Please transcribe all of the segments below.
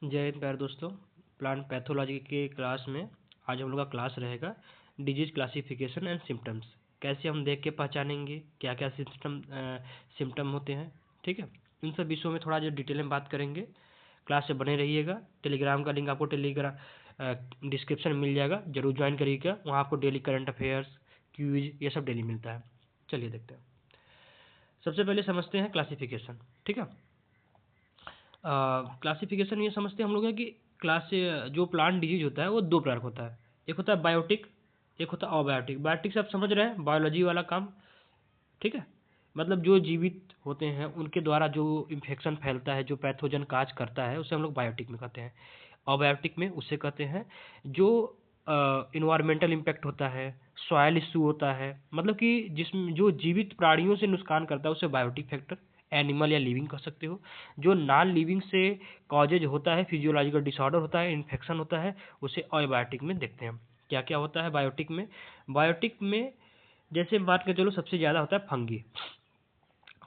जय हिंद प्यारे दोस्तों। प्लांट पैथोलॉजी के क्लास में आज हम लोग का क्लास रहेगा डिजीज क्लासिफिकेशन एंड सिम्टम्स। कैसे हम देख के पहचानेंगे क्या क्या सिम्टम होते हैं, ठीक है। इन सब विषयों में थोड़ा जो डिटेल में बात करेंगे। क्लास से बने रहिएगा। टेलीग्राम का लिंक आपको डिस्क्रिप्शन में मिल जाएगा, जरूर ज्वाइन करिएगा। वहाँ आपको डेली करंट अफेयर्स, क्यूज, ये सब डेली मिलता है। चलिए देखते हैं। सबसे पहले समझते हैं क्लासिफिकेशन, ठीक है। क्लासिफिकेशन ये समझते हैं हम लोग हैं कि जो प्लांट डिजीज होता है वो दो प्रकार का होता है। एक होता है बायोटिक, एक होता है अबायोटिक। बायोटिक से आप समझ रहे हैं, बायोलॉजी वाला काम, ठीक है। मतलब जो जीवित होते हैं उनके द्वारा जो इन्फेक्शन फैलता है, जो पैथोजन काज करता है, उसे हम लोग बायोटिक में कहते हैं। अबायोटिक में उसे कहते हैं जो इन्वायरमेंटल इम्पैक्ट होता है, सॉयल इशू होता है, मतलब कि जिसमें जो जीवित प्राणियों से नुकसान करता है उसे बायोटिक फैक्टर, एनिमल या लिविंग कह सकते हो। जो नॉन लिविंग से कॉजेज होता है, फिजियोलॉजिकल डिसऑर्डर होता है, इन्फेक्शन होता है, उसे अबायोटिक में देखते हैं। क्या क्या होता है बायोटिक में? बायोटिक में जैसे बात करें, चलो सबसे ज़्यादा होता है फंगी।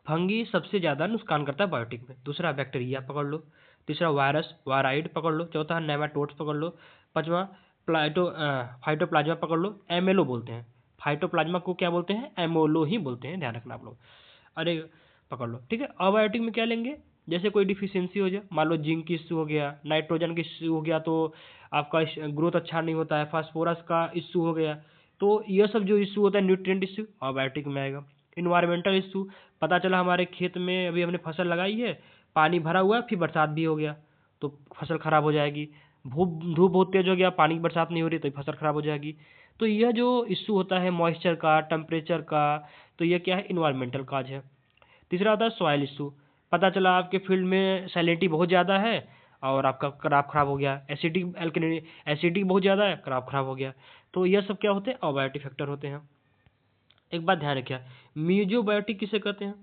फंगी सबसे ज़्यादा नुकसान करता है बायोटिक में। दूसरा बैक्टीरिया पकड़ लो, तीसरा वायरस वायराइड पकड़ लो, चौथा नेमाटोड्स पकड़ लो, पांचवा फाइटोप्लाज्मा पकड़ लो, एमएलओ बोलते हैं। फाइटोप्लाज्मा को क्या बोलते हैं? एमओलो ही बोलते हैं, ध्यान रखना आप लोग। अरे पकड़ लो, ठीक है। अबायोटिक में क्या लेंगे? जैसे कोई डिफिशियंसी हो जाए, मान लो जिंक की इश्यू हो गया, नाइट्रोजन की इश्यू हो गया, तो आपका ग्रोथ अच्छा नहीं होता है। फास्फोरस का इश्यू हो गया, तो यह सब जो इश्यू होता है न्यूट्रिएंट इश्यू, अबायोटिक में आएगा। इन्वायरमेंटल इश्यू, पता चला हमारे खेत में अभी हमने फसल लगाई है, पानी भरा हुआ है, फिर बरसात भी हो गया तो फसल खराब हो जाएगी। धूप धूप बहुत तेज हो गया, पानी की बरसात नहीं हो रही तो फसल खराब हो जाएगी। तो यह जो इश्यू होता है मॉइस्चर का, टेम्परेचर का, तो यह क्या है? इन्वायरमेंटल काज है। तीसरा होता है सॉइल इशू। पता चला आपके फील्ड में सैलिनिटी बहुत ज़्यादा है और आपका क्रॉप खराब हो गया, एसिडिक बहुत ज़्यादा है, क्रॉप खराब हो गया। तो यह सब क्या होते हैं? अबायोटिक फैक्टर होते हैं। एक बात ध्यान रखिए, मीजोबायोटिक किसे कहते हैं?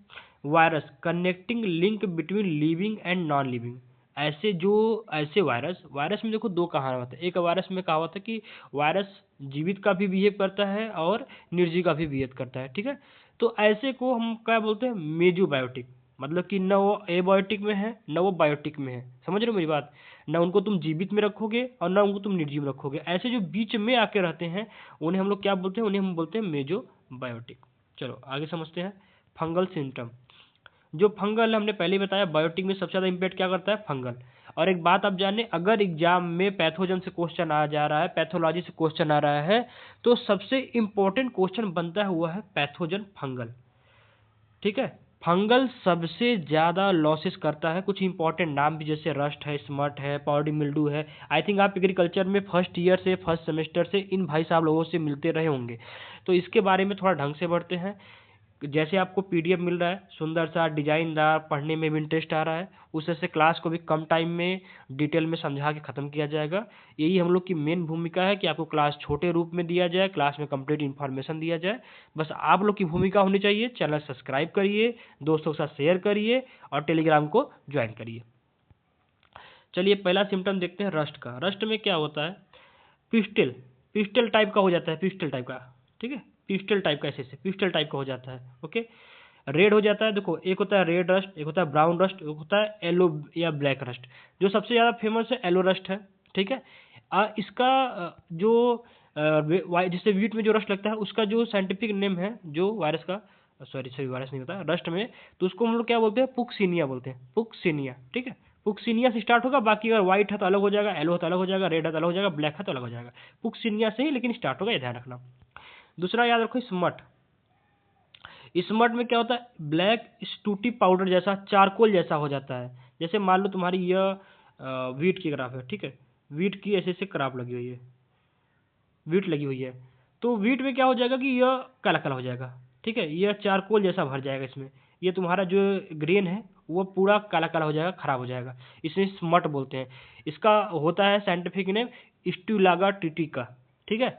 Virus connecting link between living and non living. ऐसे वायरस वायरस में देखो दो कहावत है। एक वायरस में कहावत है कि वायरस जीवित का भी बिहेव करता है और निर्जीव का भी बिहेव करता है, ठीक है। तो ऐसे को हम क्या बोलते हैं? मेजोबायोटिक। मतलब कि न वो एबायोटिक में है न वो बायोटिक में है, समझ रहे हो मेरी बात? न उनको तुम जीवित में रखोगे और न उनको तुम निर्जीव में रखोगे। ऐसे जो बीच में आके रहते हैं उन्हें हम लोग क्या बोलते हैं? उन्हें हम बोलते हैं मेजोबायोटिक। चलो आगे समझते हैं फंगल सिम्टम। जो फंगल हमने पहले ही बताया, बायोटिक में सबसे ज़्यादा इम्पैक्ट क्या करता है? फंगल। और एक बात आप जाने, अगर एग्जाम में पैथोजन से क्वेश्चन आ जा रहा है, पैथोलॉजी से क्वेश्चन आ रहा है, तो सबसे इंपॉर्टेंट क्वेश्चन बनता है हुआ है पैथोजन फंगल, ठीक है। फंगल सबसे ज़्यादा लॉसेस करता है। कुछ इंपॉर्टेंट नाम भी, जैसे रस्ट है, स्मट है, पाउडरी मिल्डू है। आई थिंक आप एग्रीकल्चर में फर्स्ट ईयर से, फर्स्ट सेमेस्टर से इन भाई साहब लोगों से मिलते रहे होंगे, तो इसके बारे में थोड़ा ढंग से बढ़ते हैं। जैसे आपको पीडीएफ मिल रहा है सुंदर सा डिजाइनदार, पढ़ने में भी इंटरेस्ट आ रहा है, उससे से क्लास को भी कम टाइम में डिटेल में समझा के ख़त्म किया जाएगा। यही हम लोग की मेन भूमिका है कि आपको क्लास छोटे रूप में दिया जाए, क्लास में कंप्लीट इन्फॉर्मेशन दिया जाए। बस आप लोग की भूमिका होनी चाहिए। चैनल सब्सक्राइब करिए, दोस्तों के साथ शेयर करिए और टेलीग्राम को ज्वाइन करिए। चलिए पहला सिम्टम देखते हैं रस्ट का। रस्ट में क्या होता है? पिस्टल पिस्टल टाइप का हो जाता है, पिस्टल टाइप का, ठीक है। पिस्टल टाइप का, ऐसे पिस्टल टाइप का हो जाता है, ओके। रेड हो जाता है। देखो एक होता है रेड रस्ट, एक होता है ब्राउन रस्ट, एक होता है येलो या ब्लैक रस्ट। जो सबसे ज़्यादा फेमस है येलो रस्ट है, ठीक है। इसका जिससे वीट में जो रस्ट लगता है, उसका जो साइंटिफिक नेम है, जो वायरस का, सॉरी वायरस नहीं होता रस्ट में, तो उसको हम लोग क्या बोलते हैं? पुक्सिनिया बोलते हैं, पुक्सिनिया, ठीक है। पुक्सिनिया से स्टार्ट होगा, बाकी अगर व्हाइट है तो अलग हो जाएगा, येलो है तो अलग हो जाएगा, रेड है तो अलग हो जाएगा, ब्लैक है तो अलग हो जाएगा। पुक्सिनिया से ही लेकिन स्टार्ट होगा, ये ध्यान रखना। दूसरा याद रखो स्मट। स्मट में क्या होता है? ब्लैक स्टूटी पाउडर जैसा, चारकोल जैसा हो जाता है। जैसे मान लो तुम्हारी यह वीट की ग्राफ है, ठीक है। वीट की ऐसे ऐसे क्राप लगी हुई है, वीट लगी हुई है, तो वीट में क्या हो जाएगा कि यह काला काला हो जाएगा, ठीक है। यह चारकोल जैसा भर जाएगा इसमें। ये तुम्हारा जो ग्रेन है वो पूरा काला काला हो जाएगा, खराब हो जाएगा। इसे स्मट बोलते हैं। इसका होता है साइंटिफिक नेम स्टुलागा टिटिका, ठीक है।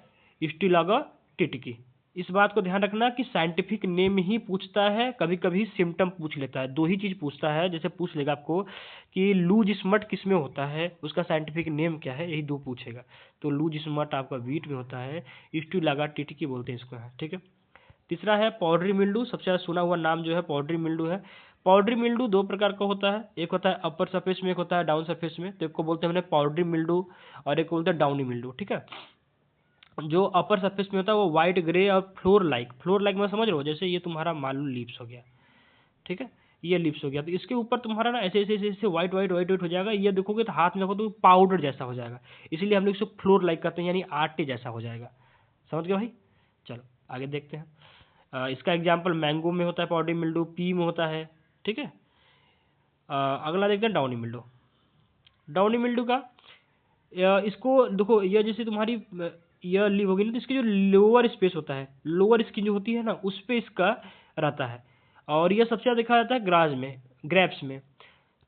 स्टुलागा टिटिकी। इस बात को ध्यान रखना कि साइंटिफिक नेम ही पूछता है, कभी कभी सिम्टम पूछ लेता है। दो ही चीज़ पूछता है, जैसे पूछ लेगा आपको कि लूज स्मट किस में होता है, उसका साइंटिफिक नेम क्या है, यही दो पूछेगा। तो लूज स्मट आपका वीट में होता है, स्टुलागा टिटिकी बोलते हैं इसको, है ठीक है। तीसरा है पाउडरी मिल्डू। सबसे ज़्यादा सुना हुआ नाम जो है पाउडरी मिल्डू है। पाउडरी मिल्डू दो प्रकार का होता है, एक होता है अपर सरफेस में, एक होता है डाउन सरफेस में। तो एक को बोलते हैं हमने पाउडरी मिल्डू और एक को बोलते हैं डाउनी मिल्डू, ठीक है। जो अपर सरफेस में होता है वो व्हाइट ग्रे और फ्लोर लाइक में समझ रहे हो, जैसे ये तुम्हारा मान लो लिप्स हो गया, ठीक है, ये लिप्स हो गया, तो इसके ऊपर तुम्हारा ना ऐसे ऐसे ऐसे ऐसे व्हाइट हो जाएगा। ये देखोगे तो हाथ में देखो तो पाउडर जैसा हो जाएगा, इसलिए हम लोग इसको फ्लोर लाइक कहते हैं, यानी आटे जैसा हो जाएगा। समझ गए भाई? चलो आगे देखते हैं। इसका एग्जाम्पल मैंगो में होता है पाउडरी मिल्डू, पी में होता है, ठीक है। अगला देखते हैं डाउनी मिल्डू। डाउनी मिल्डू का इसको देखो, यह जैसे तुम्हारी यह लीव होगी ना, तो इसकी जो लोअर स्पेस होता है, लोअर स्किन जो होती है ना, उस पे इसका रहता है। और यह सबसे ज़्यादा देखा जाता है ग्रेप्स में,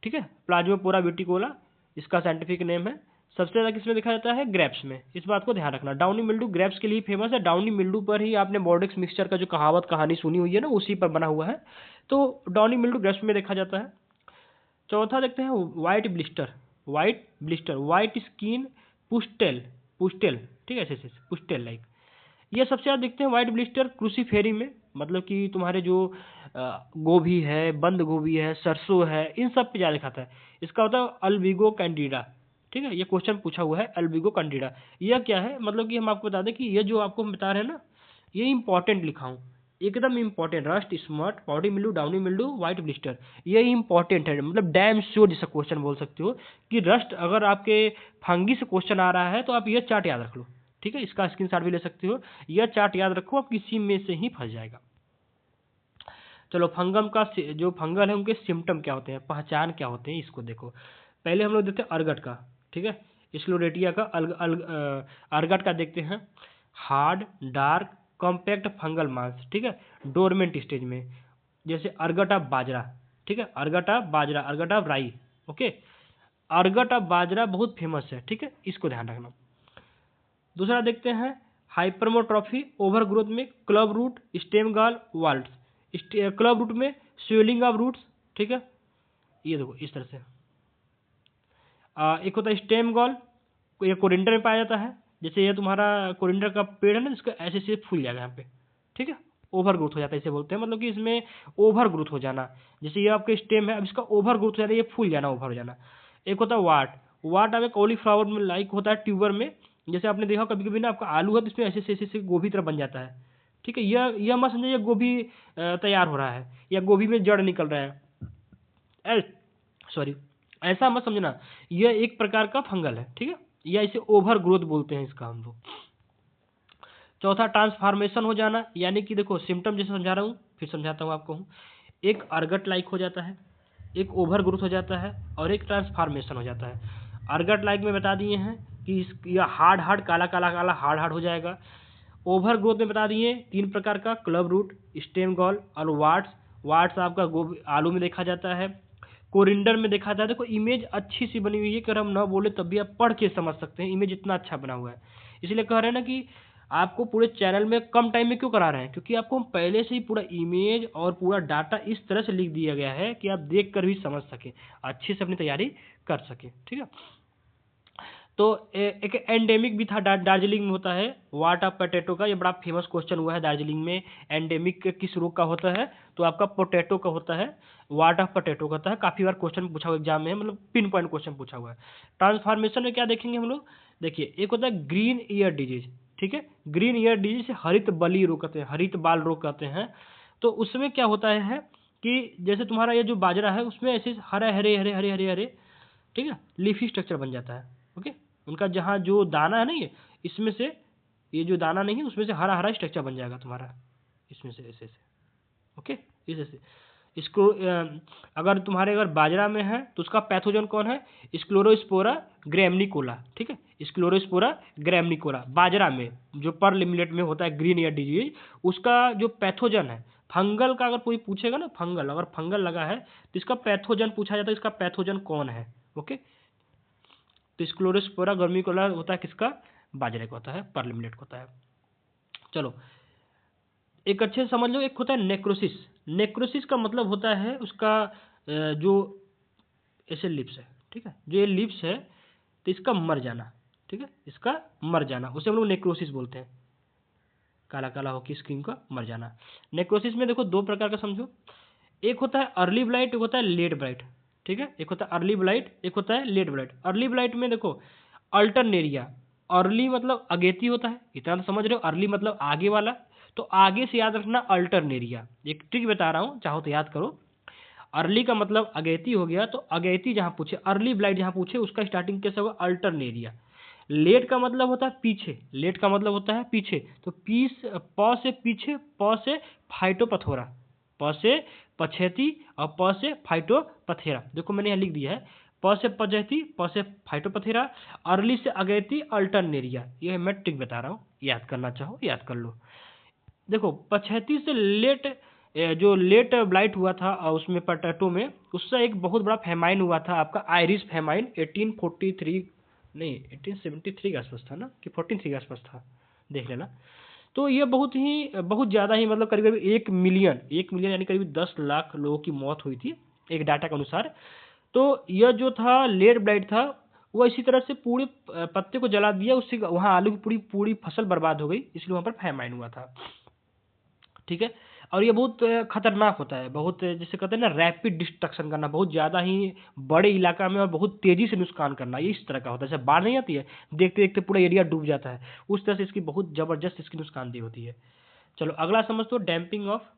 ठीक है। प्लाज्मोपोरा विटिकोला इसका साइंटिफिक नेम है। सबसे ज़्यादा किसमें देखा जाता है? ग्रेप्स में। इस बात को ध्यान रखना। डाउनी मिल्डू ग्रेप्स के लिए फेमस है। डाउनी मिल्डू पर ही आपने बॉर्डेक्स मिक्सचर का जो कहानी सुनी हुई है ना, उसी पर बना हुआ है। तो डाउनी मिल्डू ग्रेप्स में देखा जाता है। चौथा देखते हैं व्हाइट स्किन पुस्टेल, ठीक है, ऐसे पुस्टेल लाइक। ये सबसे ज़्यादा दिखते हैं व्हाइट ब्लिस्टर क्रूसीफेरी में, मतलब कि तुम्हारे जो गोभी है, बंद गोभी है, सरसों है, इन सब पे ज़्यादा दिखाता है। इसका होता है अल्बिगो कैंडिडा, ठीक है। ये क्वेश्चन पूछा हुआ है, अल्बिगो कैंडिडा यह क्या है? मतलब कि हम आपको बता दें कि ये जो आपको हम बता रहे हैं ना, ये इंपॉर्टेंट लिखा हूँ, एकदम important. Rust smut, powdery mildew, downy mildew, white blister, ये इंपॉर्टेंट है, मतलब डैम श्योर जैसा क्वेश्चन बोल सकते हो कि रस्ट अगर आपके फंगी से क्वेश्चन आ रहा है तो आप ये चार्ट याद रख लो, ठीक है। इसका स्क्रीनशॉट भी ले सकते हो, यह चार्ट याद रखो, आप किसी में से ही फंस जाएगा। चलो फंगम का जो फंगल है उनके सिम्टम क्या होते हैं, पहचान क्या होते हैं, इसको देखो। पहले हम लोग देखते हैं अर्गट का, ठीक है। स्क्लेरोटिया का अर्गट का देखते हैं। हार्ड डार्क कॉम्पैक्ट फंगल मास, ठीक है, डोरमेंट स्टेज में, जैसे अर्गट ऑफ बाजरा, ठीक है, अर्गट ऑफ राई, ओके। अर्गट ऑफ बाजरा बहुत फेमस है, ठीक है, इसको ध्यान रखना। दूसरा देखते हैं हाइपरमोट्रॉफी ओवर ग्रोथ में club root, stem gall, warts. Club root में स्वेलिंग ऑफ रूट्स, ठीक है, ये देखो इस तरह से। एक होता है स्टेम गॉल, ये कोरिंडर में पाया जाता है। जैसे ये तुम्हारा कोरिंडर का पेड़ है ना, इसका ऐसे ऐसे फूल जाएगा यहाँ पे, ठीक है, ओवर ग्रोथ हो जाता है, इसे बोलते हैं, मतलब कि इसमें ओवर ग्रोथ हो जाना। जैसे ये आपके स्टेम है, अब इसका ओवर ग्रोथ हो जाता है, ये फूल जाना, ओवर हो जाना। एक होता है वाट अब एक कॉलीफ्लावर में लाइक होता है, ट्यूबर में। जैसे आपने देखा कभी कभी ना, आपका आलू है तो इसमें ऐसे ऐसे गोभी तरह बन जाता है, ठीक है। यह मत समझिए ये गोभी तैयार हो रहा है या गोभी में जड़ निकल रहा है, सॉरी, ऐसा मत समझना। यह एक प्रकार का फंगल है, ठीक है, या इसे ओवर ग्रोथ बोलते हैं इसका हम लोग। चौथा ट्रांसफॉर्मेशन हो जाना, यानी कि देखो सिम्टम जैसे समझा रहा हूँ, फिर समझाता हूँ आपको। एक अर्गट लाइक हो जाता है, एक ओवर ग्रोथ हो जाता है, और एक ट्रांसफॉर्मेशन हो जाता है। अर्गट लाइक में बता दिए हैं कि यह हार्ड काला हार्ड हो जाएगा। ओवर ग्रोथ में बता दिए 3 प्रकार का, क्लब रूट, स्टेम गॉल और वाट्स आपका गोभी आलू में देखा जाता है, कोरिंडर में देखा जाता है। देखो इमेज अच्छी सी बनी हुई है, अगर हम ना बोले तब भी आप पढ़ के समझ सकते हैं, इमेज इतना अच्छा बना हुआ है। इसलिए कह रहे हैं ना कि आपको पूरे चैनल में कम टाइम में क्यों करा रहे हैं, क्योंकि आपको हम पहले से ही पूरा इमेज और पूरा डाटा इस तरह से लिख दिया गया है कि आप देख कर भी समझ सकें, अच्छे से अपनी तैयारी कर सकें, ठीक है। तो एक एंडेमिक भी था, दार्जिलिंग में होता है, वाट ऑफ पोटैटो का। ये बड़ा फेमस क्वेश्चन हुआ है दार्जिलिंग में। एंडेमिक किस रोग का होता है, तो आपका पोटैटो का होता है, वाट ऑफ पोटैटो का होता है। काफ़ी बार क्वेश्चन पूछा हुआ एग्जाम में, मतलब पिन पॉइंट क्वेश्चन पूछा हुआ है। ट्रांसफॉर्मेशन में क्या देखेंगे हम लोग, देखिए एक होता है ग्रीन ईयर डिजीज, ठीक है। ग्रीन ईयर डिजीज से हरित बली रोग कहते हैं, हरित बाल रोग कहते हैं। तो उसमें क्या होता है कि जैसे तुम्हारा ये जो बाजरा है उसमें ऐसे हरे, ठीक है, लीफी स्ट्रक्चर बन जाता है, ओके। उनका जहाँ जो दाना है ना, ये इसमें से, ये जो दाना नहीं है उसमें से हरा हरा स्ट्रक्चर बन जाएगा तुम्हारा, इसमें से ऐसे ऐसे, ओके, इस ऐसे। इसको अगर अगर बाजरा में है तो उसका पैथोजन कौन है, स्क्लेरोस्पोरा ग्रैमनिकोला, ठीक है, स्क्लेरोस्पोरा ग्रैमनिकोला। बाजरा में जो पर्ल मिलेट में होता है ग्रीन ईयर डिजीज, उसका जो पैथोजन है, फंगल का अगर कोई पूछेगा ना, अगर फंगल लगा है तो इसका पैथोजन पूछा जाता है, इसका पैथोजन कौन है, ओके। तो स्क्लेरोस्पोरा ग्रैमनिकोला होता है किसका, बाजरे का होता है, पर्ल मिलेट का होता है। चलो एक अच्छे से समझ लो, एक होता है नेक्रोसिस। नेक्रोसिस का मतलब होता है उसका जो ऐसे लिप्स है, ठीक है, जो ये लिप्स है तो इसका मर जाना, ठीक है, इसका मर जाना, उसे हम लोग नेक्रोसिस बोलते हैं, काला काला होकर स्किन का मर जाना। नेक्रोसिस में देखो 2 प्रकार का समझो, एक होता है अर्ली ब्लाइट, एक होता है लेट ब्लाइट, ठीक है। एक होता है अर्ली ब्लाइट, एक होता है लेट ब्लाइट। अर्ली ब्लाइट में देखो अल्टरनेरिया, अर्ली मतलब अगेती होता है, इतना तो समझ रहे हो, अर्ली मतलब आगे वाला, तो आगे से याद रखना अल्टरनेरिया। एक ट्रिक बता रहा हूँ, चाहो तो याद करो। अर्ली का मतलब अगेती हो गया, तो अगेती जहाँ पूछे, अर्ली ब्लाइट जहाँ पूछे, उसका स्टार्टिंग कैसे होगा, अल्टरनेरिया। लेट का मतलब होता है पीछे, लेट का मतलब होता है पीछे, तो पीस प से पीछे, प से फाइटोपथोरा, प से पछेती और प से फाइटोपथेरा। देखो मैंने यहाँ लिख दिया है, प से पछेती, प से फाइटोपथेरा, अर्ली से अगेती, अल्टरनेरिया। ये मैं ट्रिक बता रहा हूँ, याद करना चाहो याद कर लो। देखो पछेती से लेट, जो लेट ब्लाइट हुआ था उसमें पोटैटो में, उससे एक बहुत बड़ा फेमाइन हुआ था आपका, आयरिश फेमाइन 1843, नहीं 1873 के आसपास था ना, कि 43 के आसपास था, देख लेना। तो ये बहुत ज़्यादा ही मतलब करीब करीब 1 मिलियन यानी करीब 10 लाख लोगों की मौत हुई थी एक डाटा के अनुसार। तो यह जो था लेट ब्लाइट था, वो इसी तरह से पूरे पत्ते को जला दिया, उससे वहाँ आलू की पूरी पूरी फसल बर्बाद हो गई, इसलिए वहाँ पर फेमाइन हुआ था, ठीक है। और ये बहुत खतरनाक होता है, बहुत जैसे कहते हैं ना रैपिड डिस्ट्रक्शन करना, बहुत ज़्यादा ही बड़े इलाका में और बहुत तेज़ी से नुकसान करना, ये इस तरह का होता है। जैसे बाढ़ नहीं आती है, देखते देखते पूरा एरिया डूब जाता है, उस तरह से इसकी बहुत ज़बरदस्त इसकी नुकसानदेही होती है। चलो अगला समझ तो, damping off,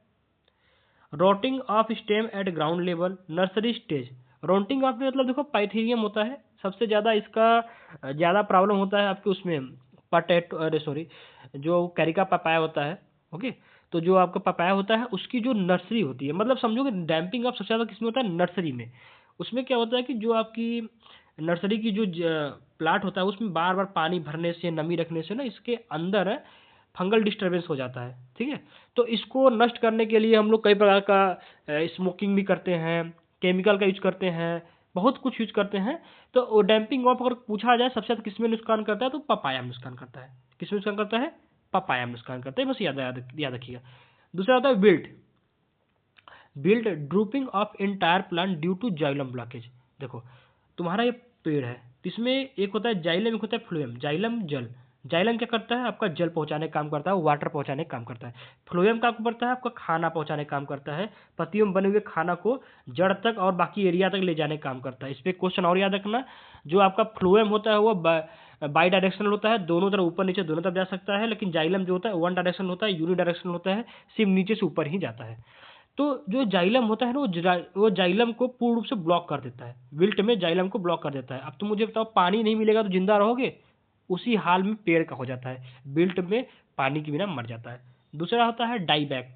rotting of stem at ground level, nursery stage. Rotting off में मतलब देखो पाइथेरियम होता है, सबसे ज़्यादा इसका ज़्यादा प्रॉब्लम होता है आपके उसमें पटेटो, अरे सॉरी, जो कैरिका पपाया होता है, ओके। तो जो आपका पपाया होता है उसकी जो नर्सरी होती है, मतलब समझोगे डैम्पिंग ऑफ सबसे ज़्यादा किसमें होता है, नर्सरी में। उसमें क्या होता है कि जो आपकी नर्सरी की जो प्लाट होता है, उसमें बार बार पानी भरने से, नमी रखने से ना, इसके अंदर फंगल डिस्टर्बेंस हो जाता है, ठीक है। तो इसको नष्ट करने के लिए हम लोग कई प्रकार का स्मोकिंग भी करते हैं, केमिकल का यूज करते हैं, बहुत कुछ यूज करते हैं। तो डैम्पिंग ऑफ अगर पूछा जाए सबसे ज़्यादा किसमें नुकसान करता है, तो पपाया में नुकसान करता है। किसमें नुकसान करता है, पपाया में नुकसान करता है, बस याद याद याद रखिएगा। दूसरा होता है wilt, wilt drooping of entire plant due to xylem blockage. देखो तुम्हारा ये पेड़ है, इसमें एक होता है जाइलम, एक होता है फ्लोएम। जाइलम जल, जाइलम क्या करता है, आपका जल पहुंचाने का काम करता है, वाटर पहुंचाने का काम करता है। फ्लोएम क्या करता है, आपका खाना पहुंचाने का काम करता है, पत्तियों में बने हुए खाना को जड़ तक और बाकी एरिया तक ले जाने का काम करता है। इस पर क्वेश्चन और याद रखना, जो आपका फ्लोएम होता है वो बाई डायरेक्शनल होता है, दोनों तरफ ऊपर नीचे दोनों तरफ जा सकता है, लेकिन जाइलम जो होता है वन डायरेक्शनल होता है, यूनि डायरेक्शनल होता है, सिर्फ नीचे से ऊपर ही जाता है। तो जो जाइलम होता है ना, वो जाइलम को पूर्ण रूप से ब्लॉक कर देता है, विल्ट में जाइलम को ब्लॉक कर देता है। अब तुम मुझे बताओ, पानी नहीं मिलेगा तो जिंदा रहोगे, उसी हाल में पेड़ का हो जाता है, विल्ट में पानी के बिना मर जाता है। दूसरा होता है डाई बैक।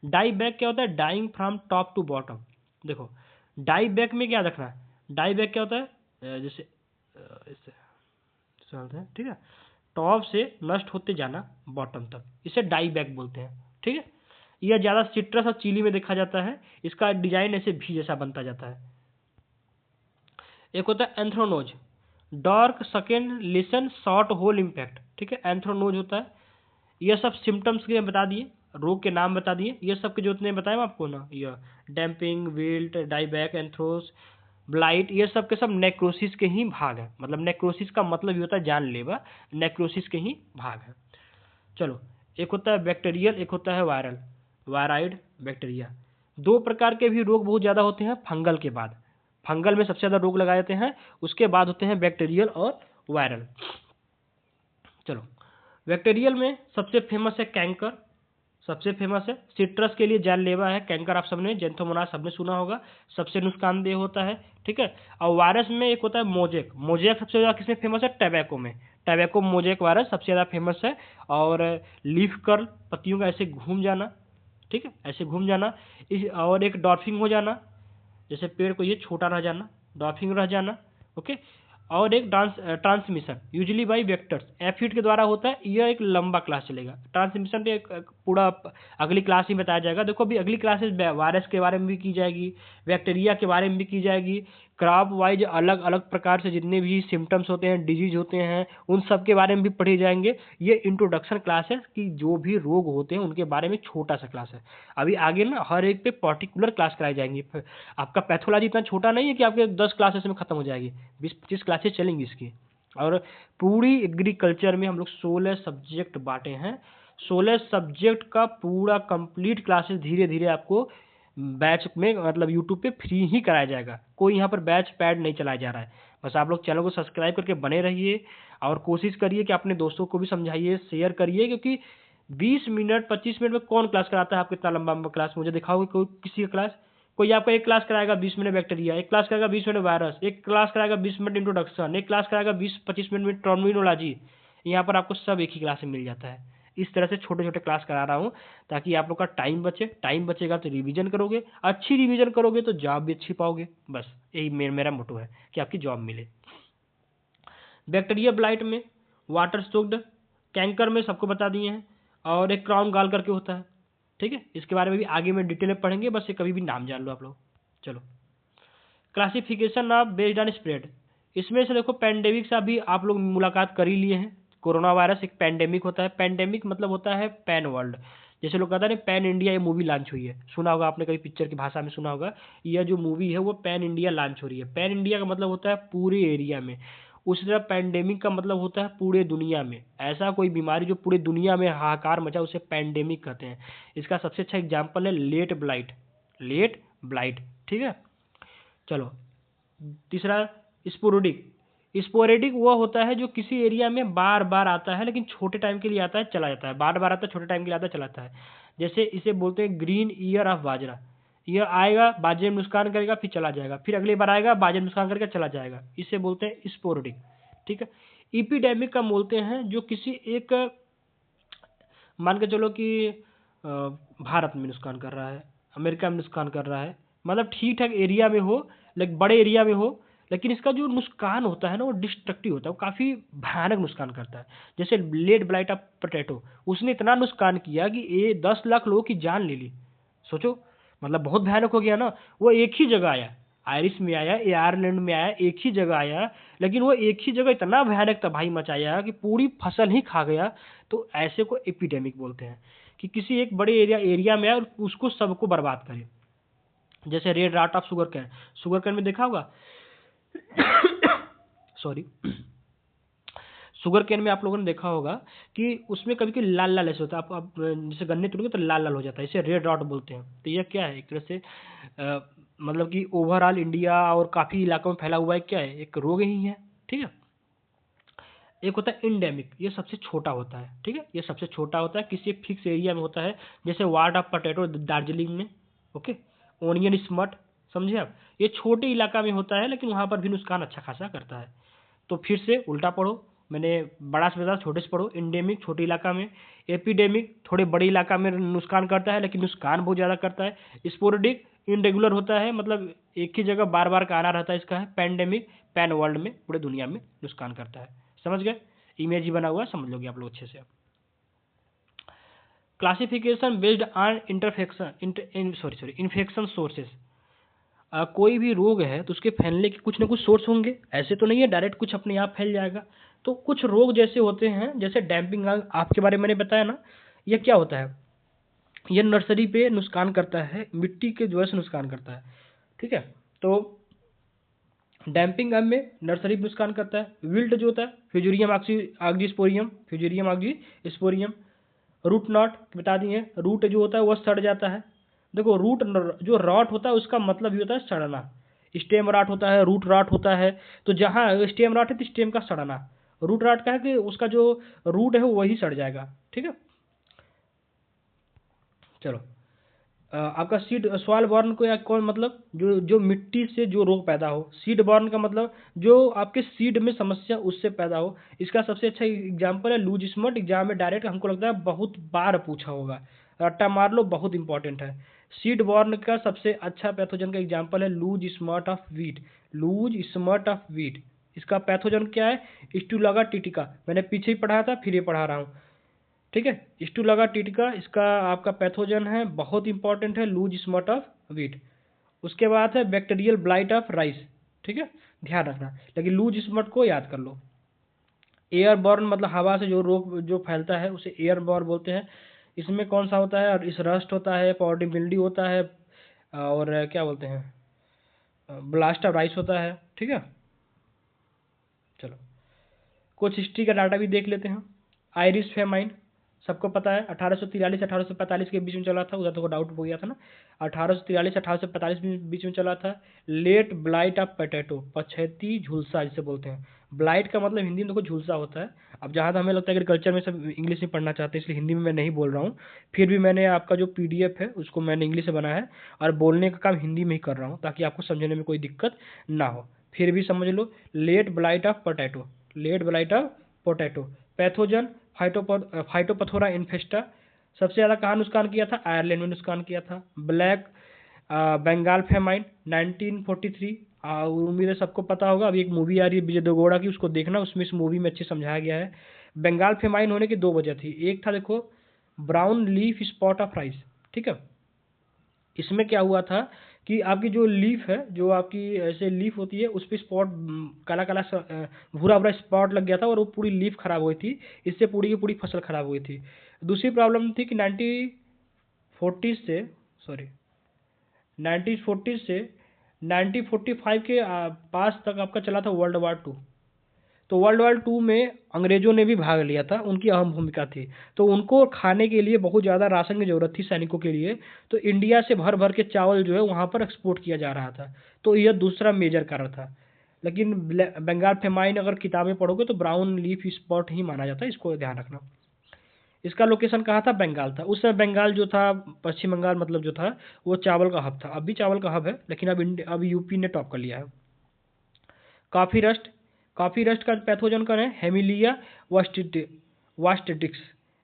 डाई बैक क्या होता है, dying from top to bottom. देखो डाई बैक में क्या रखना है, डाई बैक क्या होता है, जैसे इससे चलते हैं, ठीक है, टॉप से नष्ट होते जाना बॉटम तक, इसे डाई बैक बोलते हैं, ठीक है। यह ज़्यादा सिट्रस और चिली में देखा जाता है, इसका डिजाइन ऐसे भी जैसा बनता जाता है। एक होता है anthracnose, dark sunken lesion shot hole impact, ठीक है। एंथ्रोनोज होता है, यह सब सिम्टम्स के बता दिए, रोग के नाम बता दिए, ये सब के जो इतने बताए आपको ना, यह डैम्पिंग, विल्ट, डाईबैक, एंथ्रोस, ब्लाइट, ये सब के सब नेक्रोसिस के ही भाग है। मतलब नेक्रोसिस का मतलब ये होता है जानलेवा, नेक्रोसिस के ही भाग है। चलो एक होता है बैक्टीरियल, एक होता है वायरल, वायराइड बैक्टीरिया। दो प्रकार के भी रोग बहुत ज़्यादा होते हैं फंगल के बाद, फंगल में सबसे ज़्यादा रोग लगाए जाते हैं, उसके बाद होते हैं बैक्टीरियल और वायरल। चलो बैक्टीरियल में सबसे फेमस है कैंकर, सबसे फेमस है, सिट्रस के लिए जानलेवा है कैंकर, आप सबने जेंथोमोनास सबने सुना होगा, सबसे नुकसानदेह होता है, ठीक है। और वायरस में एक होता है मोजेक, मोजेक सबसे ज़्यादा किसमें फेमस है, टैबैको में, टैबैको मोजेक वायरस सबसे ज़्यादा फेमस है। और लीफ कर्ल, पत्तियों का ऐसे घूम जाना, ठीक है, ऐसे घूम जाना, इस और एक डॉर्फिंग हो जाना, जैसे पेड़ को ये छोटा रह जाना, डॉर्फिंग रह जाना, ओके। और एक transmission usually by vectors, aphid के द्वारा होता है, यह एक लंबा क्लास चलेगा। ट्रांसमिशन पे एक पूरा अगली क्लास ही बताया जाएगा। देखो अभी अगली क्लासेस वायरस के बारे में भी की जाएगी, बैक्टीरिया के बारे में भी की जाएगी, क्रॉप वाइज अलग अलग प्रकार से जितने भी सिम्टम्स होते हैं, डिजीज होते हैं, उन सब के बारे में भी पढ़े जाएंगे। ये इंट्रोडक्शन क्लास है कि जो भी रोग होते हैं उनके बारे में छोटा सा क्लास है। अभी आगे ना हर एक पे पर्टिकुलर क्लास कराई जाएंगी। आपका पैथोलॉजी इतना छोटा नहीं है कि आपके 10 क्लासेस में खत्म हो जाएगी, 20-25 क्लासेस चलेंगी इसकी। और पूरी एग्रीकल्चर में हम लोग 16 सब्जेक्ट बांटे हैं, 16 सब्जेक्ट का पूरा कंप्लीट क्लासेस धीरे धीरे आपको बैच में मतलब यूट्यूब पे फ्री ही कराया जाएगा, कोई यहाँ पर बैच पैड नहीं चलाया जा रहा है। बस आप लोग चैनल को सब्सक्राइब करके बने रहिए और कोशिश करिए कि अपने दोस्तों को भी समझाइए, शेयर करिए, क्योंकि 20 मिनट 25 मिनट में कौन क्लास कराता है आपको इतना लंबा लंबा क्लास? मुझे दिखाओगे कोई किसी का क्लास? कोई आपका एक क्लास कराएगा 20 मिनट बैक्टीरिया, एक क्लास कराएगा 20 मिनट वायरस, एक क्लास कराएगा 20 मिनट इंट्रोडक्शन, एक क्लास कराएगा 20-25 मिनट में टर्मिनोलॉजी। यहाँ पर आपको सब एक ही क्लास में मिल जाता है। इस तरह से छोटे छोटे क्लास करा रहा हूँ ताकि आप लोग का टाइम बचे। टाइम बचेगा तो रिवीजन करोगे, अच्छी रिवीजन करोगे तो जॉब भी अच्छी पाओगे। बस यही मेरा मोटो है कि आपकी जॉब मिले। बैक्टीरिया ब्लाइट में वाटर सोक्ड, कैंकर में सबको बता दिए हैं, और एक क्राउन गाल करके होता है, ठीक है। इसके बारे में भी आगे में डिटेल में पढ़ेंगे, बस ये कभी भी नाम जान लो आप लोग। चलो, classification of based on spread. इसमें से देखो पेंडेमिक से अभी आप लोग मुलाकात कर ही लिए हैं। कोरोना वायरस एक पेंडेमिक होता है। पेंडेमिक मतलब होता है पैन वर्ल्ड। जैसे लोग कहते हैं ना पैन इंडिया ये मूवी लॉन्च हुई है, सुना होगा आपने, कभी पिक्चर की भाषा में सुना होगा। यह जो मूवी है वो पैन इंडिया लॉन्च हो रही है। पैन इंडिया का मतलब होता है पूरे एरिया में। उसी तरह पेंडेमिक का मतलब होता है पूरे दुनिया में। ऐसा कोई बीमारी जो पूरे दुनिया में हाहाकार मचा उसे पेंडेमिक कहते हैं। इसका सबसे अच्छा एग्जाम्पल है लेट ब्लाइट। लेट ब्लाइट, ठीक है। चलो, तीसरा स्पोरेडिक। स्पोरेडिक वो होता है जो किसी एरिया में बार बार आता है, लेकिन छोटे टाइम के लिए आता है चला जाता है। बार बार आता है, छोटे टाइम के लिए आता है चला जाता है। जैसे इसे बोलते हैं ग्रीन ईयर ऑफ बाजरा। यह आएगा, बाजरे में नुकसान करेगा, फिर चला जाएगा, फिर अगली बार आएगा, बाजरे में नुकसान करके चला जाएगा। इसे बोलते हैं स्पोरेडिक, ठीक है। इपिडेमिक का बोलते हैं जो किसी एक, मान के चलो कि भारत में नुकसान कर रहा है, अमेरिका में नुकसान कर रहा है, मतलब ठीक ठाक एरिया में हो, लेकिन बड़े एरिया में हो, लेकिन इसका जो नुकसान होता है ना वो डिस्ट्रक्टिव होता है, वो काफ़ी भयानक नुकसान करता है। जैसे लेड ब्लाइट ऑफ पोटैटो, उसने इतना नुकसान किया कि 10 लाख लोगों की जान ले ली। सोचो, मतलब बहुत भयानक हो गया ना। वो एक ही जगह आया, आयरिश में आया, आयरलैंड में आया, एक ही जगह आया, लेकिन वो एक ही जगह इतना भयानक तबाही मचाया कि पूरी फसल ही खा गया। तो ऐसे को एपिडेमिक बोलते हैं, कि किसी एक बड़े एरिया में आया और उसको सबको बर्बाद करे। जैसे red rot of sugar cane. Sugar cane में देखा होगा सॉरी, शुगर कैन में आप लोगों ने देखा होगा कि उसमें कभी कभी लाल लाल ऐसे होता है। आप जैसे गन्ने तोड़ोगे तो लाल लाल हो जाता है, इसे रेड रॉट बोलते हैं। तो यह क्या है, एक तरह से मतलब कि ओवरऑल इंडिया और काफ़ी इलाकों में फैला हुआ है। क्या है, एक रोग ही है, ठीक है। एक होता है इंडेमिक, ये सबसे छोटा होता है, ठीक है। ये सबसे छोटा होता है, किसी फिक्स एरिया में होता है। जैसे वार्ड ऑफ पोटैटो दार्जिलिंग में, ओके। ओनियन स्मट, समझे आप। ये छोटे इलाका में होता है, लेकिन वहाँ पर भी नुकसान अच्छा खासा करता है। तो फिर से उल्टा पढ़ो, मैंने बड़ा से बताया, छोटे से पढ़ो। इंडेमिक छोटे इलाका में, एपिडेमिक थोड़े बड़े इलाका में नुकसान करता है, लेकिन नुकसान बहुत ज़्यादा करता है। स्पोरेडिक इनरेगुलर होता है, मतलब एक ही जगह बार बार का आना रहता है इसका है। पैंडेमिक पैन वर्ल्ड में, पूरे दुनिया में नुकसान करता है। समझ गए, इमेज ही बना हुआ है, समझ लोगे आप लोग अच्छे से। Classification based on infection sources. कोई भी रोग है तो उसके फैलने के कुछ ना कुछ सोर्स होंगे, ऐसे तो नहीं है डायरेक्ट कुछ अपने आप फैल जाएगा। तो कुछ रोग जैसे होते हैं, जैसे डैम्पिंग आपके बारे में मैंने बताया ना, यह क्या होता है, यह नर्सरी पे नुकसान करता है, मिट्टी के वजह से नुकसान करता है, ठीक है। तो डैम्पिंग में नर्सरी पे नुकसान करता है। विल्ट जो होता है, फ्यूजेरियम आग्जिस्पोरियम, फ्यूजेरियम आग्जिस्पोरियम। रूट नॉट बता दिए, रूट जो होता है वह सड़ जाता है। देखो, रूट जो रॉट होता है उसका मतलब ही होता है सड़ना। स्टेम रॉट होता है, रूट रॉट होता है। तो जहाँ स्टेम रॉट है तो स्टेम का सड़ना, रूट रॉट का है कि उसका जो रूट है वही सड़ जाएगा, ठीक है। चलो, आपका सीड सॉइल बॉर्न को या कौन, मतलब जो जो मिट्टी से जो रोग पैदा हो। सीड बॉर्न का मतलब जो आपके सीड में समस्या उससे पैदा हो। इसका सबसे अच्छा एग्जांपल है लूज स्मट। एग्जाम में डायरेक्ट हमको लगता है बहुत बार पूछा होगा, रट्टा मार लो, बहुत इंपॉर्टेंट है। सीड बॉर्न का सबसे अच्छा पैथोजन का एग्जाम्पल है loose smut of wheat. Loose smut of wheat, इसका पैथोजन क्या है, स्टुलागा टिटिका। मैंने पीछे ही पढ़ाया था, फिर ये पढ़ा रहा हूँ, ठीक है। स्टुलागा टिटिका इसका आपका पैथोजन है, बहुत इंपॉर्टेंट है, लूज स्मट ऑफ वीट। उसके बाद है बैक्टीरियल ब्लाइट ऑफ राइस, ठीक है, ध्यान रखना, लेकिन लूज स्मट को याद कर लो। एयरबॉर्न मतलब हवा से जो रोग जो फैलता है उसे एयरबॉर्न बोलते हैं। इसमें कौन सा होता है, और इस रस्ट होता है, पॉडी मिल्डी होता है, और क्या बोलते हैं, ब्लास्ट ऑफ राइस होता है, ठीक है। चलो, कुछ हिस्ट्री का डाटा भी देख लेते हैं। आयरिश फेमाइन, सबको पता है 1843 1845 के बीच में चला था, उधर तो डाउट हो गया था ना। 1843 1845 में बीच में चला था। लेट ब्लाइट ऑफ पोटैटो, पछेती झुलसा जिसे बोलते हैं। ब्लाइट का मतलब हिंदी में देखो झुलसा होता है। अब जहाँ तक हमें लगता है एग्रीकल्चर में सब इंग्लिश में पढ़ना चाहते हैं, इसलिए हिंदी में मैं नहीं बोल रहा हूँ। फिर भी मैंने आपका जो पीडीएफ है उसको मैंने इंग्लिश से बनाया है और बोलने का काम हिंदी में ही कर रहा हूँ, ताकि आपको समझने में कोई दिक्कत ना हो। फिर भी समझ लो, late blight of potato, late blight of potato. Pathogen phytophthora infestans, सबसे ज़्यादा कहाँ नुकसान किया था? आयरलैंड में नुकसान किया था। ब्लैक बंगाल फेमाइन 1943, उम्मीद है सबको पता होगा। अभी एक मूवी आ रही है विजय देवगौड़ा की, उसको देखना, उसमें इस मूवी में अच्छे समझाया गया है। बंगाल फेमाइन होने की दो वजह थी। एक था देखो brown leaf spot of rice, ठीक है। इसमें क्या हुआ था कि आपकी जो लीफ है, जो आपकी ऐसे लीफ होती है, उस पर स्पॉट काला काला भूरा भूरा स्पॉट लग गया था और वो पूरी लीफ खराब हुई थी। इससे पूरी की पूरी फसल खराब हुई थी। दूसरी प्रॉब्लम थी कि 1940 से सॉरी 1940 से 1945 के पास तक आपका चला था वर्ल्ड वार टू। तो वर्ल्ड वार टू में अंग्रेजों ने भी भाग लिया था, उनकी अहम भूमिका थी। तो उनको खाने के लिए बहुत ज़्यादा राशन की ज़रूरत थी सैनिकों के लिए। तो इंडिया से भर भर के चावल जो है वहाँ पर एक्सपोर्ट किया जा रहा था। तो यह दूसरा मेजर कारण था। लेकिन बंगाल फेमाइन अगर किताबें पढ़ोगे तो ब्राउन लीफ स्पॉट ही माना जाता है, इसको ध्यान रखना। इसका लोकेशन कहाँ था? बंगाल था। उस समय बंगाल जो था, पश्चिम बंगाल मतलब जो था, वो चावल का हब था। अब भी चावल का हब है, लेकिन अब यूपी ने टॉप कर लिया है। कॉफ़ी रस्ट, कॉफ़ी रस्ट का पैथोजन कौन है? हेमिलिया वास्टिटिक्स।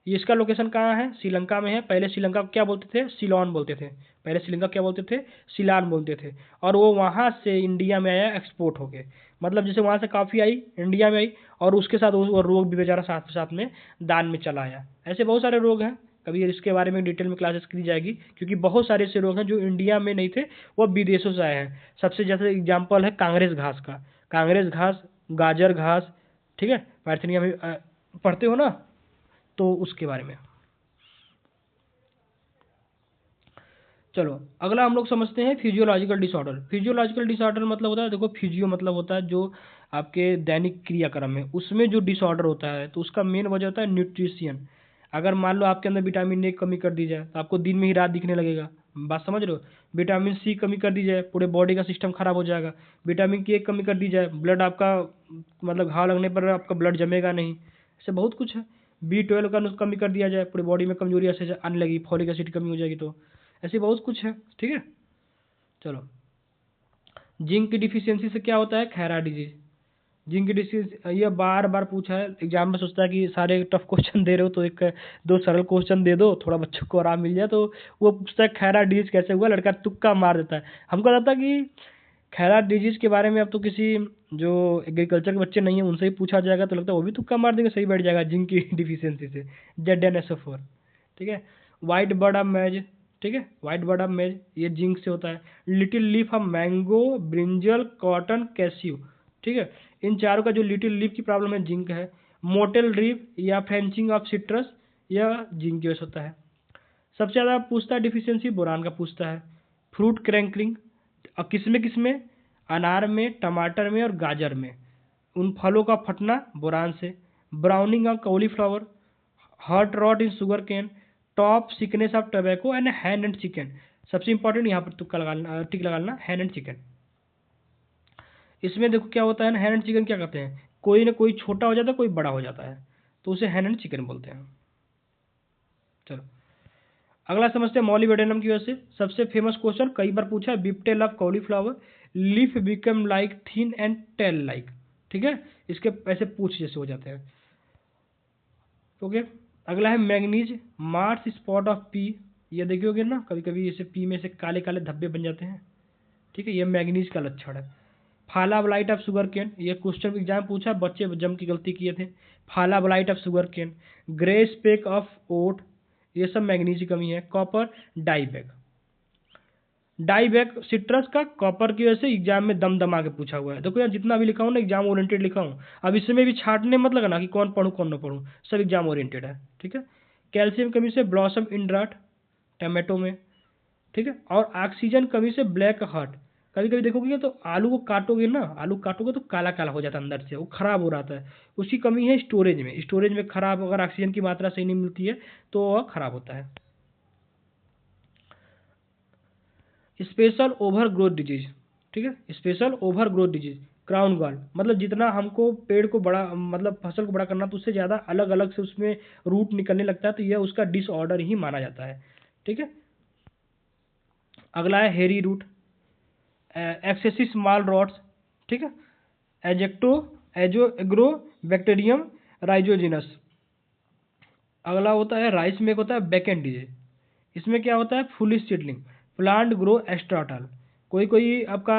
ये इसका लोकेशन कहाँ है? श्रीलंका में है। पहले श्रीलंका को क्या बोलते थे? सिलोन बोलते थे। पहले श्रीलंका क्या बोलते थे? सिलान बोलते थे। और वो वहाँ से इंडिया में आया एक्सपोर्ट होके। मतलब जैसे वहाँ से कॉफ़ी आई, इंडिया में आई, और उसके साथ वो रोग भी बेचारा साथ साथ में दान में चला आया। ऐसे बहुत सारे रोग हैं, कभी इसके बारे में डिटेल में क्लासेस की जाएगी, क्योंकि बहुत सारे ऐसे रोग हैं जो इंडिया में नहीं थे, वो विदेशों से आए हैं। सबसे जैसे एग्जाम्पल है कांग्रेस घास का। कांग्रेस घास, गाजर घास, ठीक है, पाइथेनिया में पढ़ते हो ना, तो उसके बारे में। चलो अगला हम लोग समझते हैं फिजियोलॉजिकल डिसऑर्डर। फिजियोलॉजिकल डिसऑर्डर मतलब होता है, देखो फिजियो मतलब होता है जो आपके दैनिक क्रियाक्रम है उसमें जो डिसऑर्डर होता है, तो उसका मेन वजह होता है न्यूट्रिशन। अगर मान लो आपके अंदर विटामिन ए की कमी कर दी जाए तो आपको दिन में ही रात दिखने लगेगा। बात समझ रहे हो? विटामिन सी कमी कर दी जाए, पूरे बॉडी का सिस्टम खराब हो जाएगा। विटामिन के कमी कर दी जाए, ब्लड आपका मतलब घाव लगने पर आपका ब्लड जमेगा नहीं। ऐसे बहुत कुछ है। B12 का कमी कर दिया जाए, पूरी बॉडी में कमजोरी ऐसे आने लगी, फॉलिक एसिड की कमी हो जाएगी। तो ऐसे बहुत कुछ है, ठीक है। चलो, जिंक की डिफिशियंसी से क्या होता है? खैरा डिजीज। जिंक की डिफिशियंसी ये बार बार पूछा है एग्जाम में, सोचता है कि सारे टफ क्वेश्चन दे रहे हो तो एक दो सरल क्वेश्चन दे दो, थोड़ा बच्चों को आराम मिल जाए। तो वो पूछता है खैरा डिजीज कैसे हुआ, लड़का तुक्का मार देता है। हमको लगता है कि खैरा डिजीज के बारे में अब तो किसी जो एग्रीकल्चर के बच्चे नहीं है उनसे ही पूछा जाएगा, तो लगता है वो भी तुक्का मार देंगे, सही बैठ जाएगा जिंक की डिफिशियंसी से। ZnSO4, ठीक है। वाइट बर्ड ऑफ मैज, ठीक है, वाइट बर्ड ऑफ मैज ये जिंक से होता है। Little leaf of mango, brinjal, cotton, cashew, ठीक है। इन चारों का जो लिटिल लीफ की प्रॉब्लम है जिंक है। मोटेल रीफ या फ्रेंचिंग ऑफ सिट्रस यह जिंक की वजह से होता है। सबसे ज़्यादा पूछता है डिफिशियंसी बोरान का पूछता है। फ्रूट क्रैंकलिंग, अब किसमें? अनार में, टमाटर में और गाजर में उन फलों का फटना बोरान से। Browning of cauliflower, heart rot in sugar cane, top sickness of tobacco and hen and chicken. सबसे इंपॉर्टेंट यहाँ पर तुक्का लगाना, टिक लगाना, हैंड एंड चिकन। इसमें देखो क्या होता है ना, हैंड एंड चिकन क्या कहते हैं, कोई ना कोई छोटा हो जाता है, कोई बड़ा हो जाता है, तो उसे हैंड एंड चिकन बोलते हैं। चलो अगला समझते हैं मॉलिबेडेनम की वजह से। सबसे फेमस क्वेश्चन कई बार पूछा है, whiptail of cauliflower, leaf become like thin and tail like, ठीक है। इसके ऐसे पूछ जैसे हो जाते हैं। ओके, अगला है manganese, Mars spot of P. ये देखियोगे ना कभी कभी ऐसे पी में से काले काले धब्बे बन जाते हैं, ठीक है, ये मैग्नीज का लक्षण है। फाला ब्लाइट ऑफ शुगर केन, ये क्वेश्चन एग्जाम पूछा, बच्चे जम की गलती किए थे। Pahala blight of sugar cane, grey speck of oat, ये सब मैग्नीज की कमी है। कॉपर, डाईबैक, डाईबैक सिट्रस का कॉपर की वजह से एग्जाम में दम दमा के पूछा हुआ है। देखो यार जितना भी लिखा हूँ ना एग्जाम ओरिएंटेड लिखा हूँ। अब इसमें भी छाटने मत लगना कि कौन पढ़ूँ कौन ना पढ़ूँ, सब एग्जाम ओरिएंटेड है, ठीक है। कैल्शियम कमी से ब्लॉसम इंड्राट टमाटो में, ठीक है। और ऑक्सीजन कमी से ब्लैक हार्ट कभी कभी देखोगे तो आलू को काटोगे ना, आलू काटोगे तो काला काला हो जाता है अंदर से, वो खराब हो रहा है। उसकी कमी है स्टोरेज में, स्टोरेज में खराब, अगर ऑक्सीजन की मात्रा सही नहीं मिलती है तो वह खराब होता है। स्पेशल ओवर ग्रोथ डिजीज, ठीक है, special over growth disease, crown gall, मतलब जितना हमको पेड़ को बड़ा, मतलब फसल को बड़ा करना तो उससे ज़्यादा अलग अलग से उसमें रूट निकलने लगता है, तो यह उसका डिसऑर्डर ही माना जाता है। ठीक है, अगला है हेरी रूट, एक्सेसिव स्मॉल रॉड्स, ठीक है, एजेक्टो एजो एग्रो बैक्टीरियम राइजोजिनस। अगला होता है राइस में एक होता है बैकेंड डिजीज, इसमें क्या होता है फुलिश सीडलिंग, प्लांट ग्रो एस्ट्राटल। कोई कोई आपका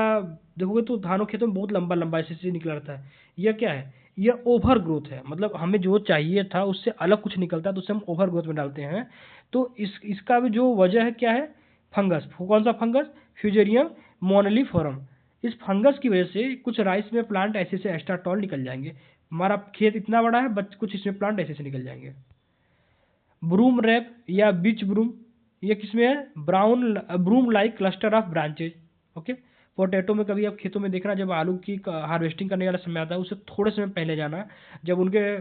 देखोगे तो धानों खेतों में बहुत लंबा लंबा ऐसे निकला रहता है, यह क्या है, यह ओवर ग्रोथ है, मतलब हमें जो चाहिए था उससे अलग कुछ निकलता है तो उसे हम ओवर ग्रोथ में डालते हैं। तो इसका भी जो वजह है क्या है, फंगस। कौन सा फंगस, फ्यूजेरियम मोनलीफोरम। इस फंगस की वजह से कुछ राइस में प्लांट ऐसे से एस्ट्राटॉल निकल जाएंगे। हमारा खेत इतना बड़ा है बट कुछ इसमें प्लांट ऐसे से निकल जाएंगे। ब्रूम रैप या बीच ब्रूम, ये किसमें है, brown broom like cluster of branches. Okay, potato में कभी आप खेतों में देखना, जब आलू की हार्वेस्टिंग करने वाला समय आता है उससे थोड़े समय पहले जाना, जब उनके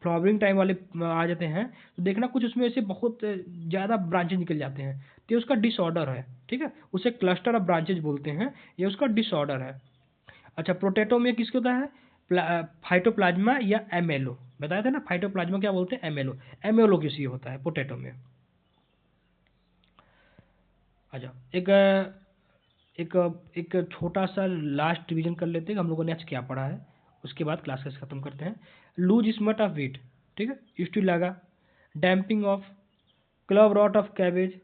फ्लावरिंग टाइम वाले आ जाते हैं तो देखना कुछ उसमें ऐसे बहुत ज़्यादा ब्रांचेज निकल जाते हैं, तो ये उसका डिसऑर्डर है। ठीक है, उसे क्लस्टर ऑफ ब्रांचेज बोलते हैं, ये उसका डिसऑर्डर है। अच्छा, पोटैटो में किसको होता है, फाइटोप्लाज्मा या एमएलओ, बताया था ना, फाइटोप्लाज्मा क्या बोलते हैं, एमएलओ, एमएलओ किसी होता है पोटैटो में। अच्छा, एक एक एक छोटा सा लास्ट रिवीजन कर लेते हैं हम लोगों ने आज क्या पढ़ा है, उसके बाद क्लास खत्म करते हैं। लूज स्मट ऑफ वीट, ठीक है, यूज लगा, damping off, club rot of cabbage,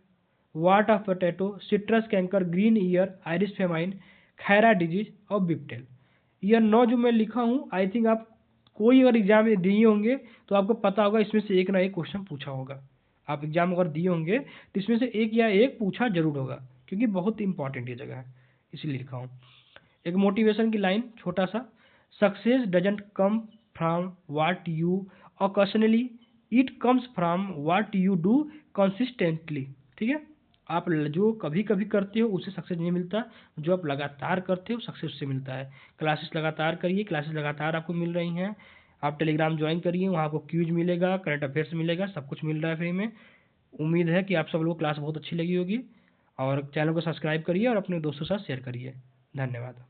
wart of potato, citrus canker, green ear, Irish famine, khaira disease और बिपटेल। यह 9 जो मैं लिखा हूँ, आई थिंक आप कोई अगर एग्जाम में दिए होंगे तो आपको पता होगा इसमें से एक ना एक क्वेश्चन पूछा होगा। आप एग्जाम अगर दिए होंगे तो इसमें से एक या एक पूछा जरूर होगा, क्योंकि बहुत इंपॉर्टेंट ये जगह है, इसीलिए लिखा हूँ। एक मोटिवेशन की लाइन छोटा सा, success doesn't come from what you occasionally, it comes from what you do consistently. ठीक है, आप जो कभी कभी करते हो उससे सक्सेस नहीं मिलता, जो आप लगातार करते हो सक्सेस उससे मिलता है। क्लासेस लगातार करिए, क्लासेस लगातार आपको मिल रही हैं। आप टेलीग्राम ज्वाइन करिए, वहाँ आपको क्यूज मिलेगा, करंट अफेयर्स मिलेगा, सब कुछ मिल रहा है फ्री में। उम्मीद है कि आप सब लोगों को क्लास बहुत अच्छी लगी होगी, और चैनल को सब्सक्राइब करिए और अपने दोस्तों के साथ शेयर करिए। धन्यवाद।